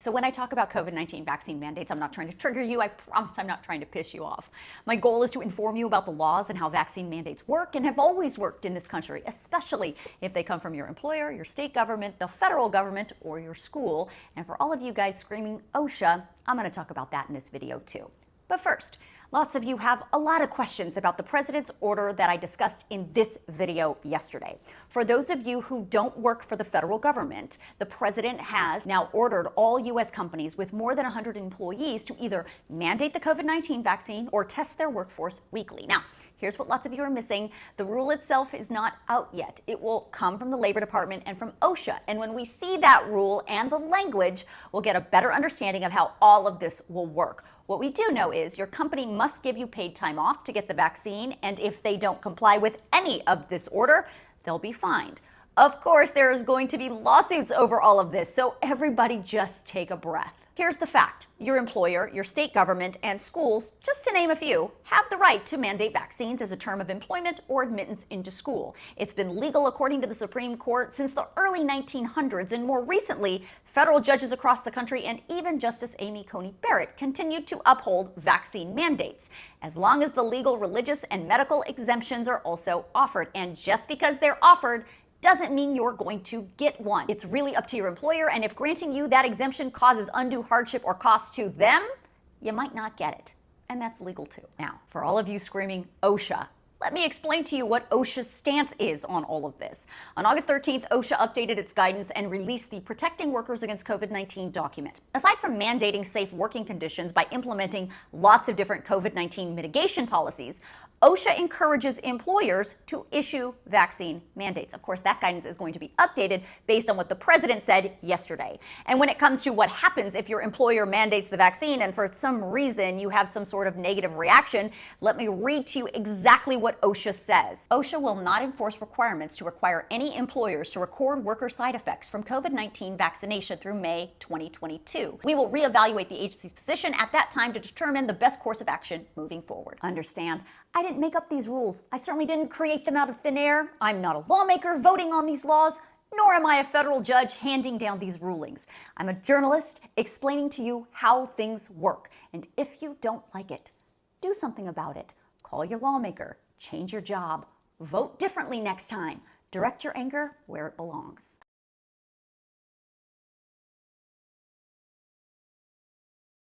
So when I talk about COVID-19 vaccine mandates, I'm not trying to trigger you. I promise I'm not trying to piss you off. My goal is to inform you about the laws and how vaccine mandates work and have always worked in this country, especially if they come from your employer, your state government, the federal government, or your school. And for all of you guys screaming OSHA, I'm going to talk about that in this video too. But first, lots of you have a lot of questions about the president's order that I discussed in this video yesterday. For those of you who don't work for the federal government, the president has now ordered all U.S. companies with more than 100 employees to either mandate the COVID-19 vaccine or test their workforce weekly. Now, here's what lots of you are missing. The rule itself is not out yet. It will come from the Labor Department and from OSHA. And when we see that rule and the language, we'll get a better understanding of how all of this will work. What we do know is your company must give you paid time off to get the vaccine, and if they don't comply with any of this order, they'll be fined. Of course, there is going to be lawsuits over all of this, so everybody just take a breath. Here's the fact. Your employer, your state government, and schools, just to name a few, have the right to mandate vaccines as a term of employment or admittance into school. It's been legal according to the Supreme Court since the early 1900s, and more recently, federal judges across the country and even Justice Amy Coney Barrett continued to uphold vaccine mandates, as long as the legal, religious, and medical exemptions are also offered. And just because they're offered doesn't mean you're going to get one. It's really up to your employer, and if granting you that exemption causes undue hardship or cost to them, you might not get it. And that's legal too. Now, for all of you screaming OSHA, let me explain to you what OSHA's stance is on all of this. On August 13th, OSHA updated its guidance and released the Protecting Workers Against COVID-19 document. Aside from mandating safe working conditions by implementing lots of different COVID-19 mitigation policies, OSHA encourages employers to issue vaccine mandates. Of course, that guidance is going to be updated based on what the president said yesterday. And when it comes to what happens if your employer mandates the vaccine and for some reason you have some sort of negative reaction, let me read to you exactly what OSHA says. OSHA will not enforce requirements to require any employers to record worker side effects from COVID-19 vaccination through May 2022. We will reevaluate the agency's position at that time to determine the best course of action moving forward. Understand? I didn't make up these rules. I certainly didn't create them out of thin air. I'm not a lawmaker voting on these laws, nor am I a federal judge handing down these rulings. I'm a journalist explaining to you how things work. And if you don't like it, do something about it. Call your lawmaker, change your job, vote differently next time. Direct your anger where it belongs.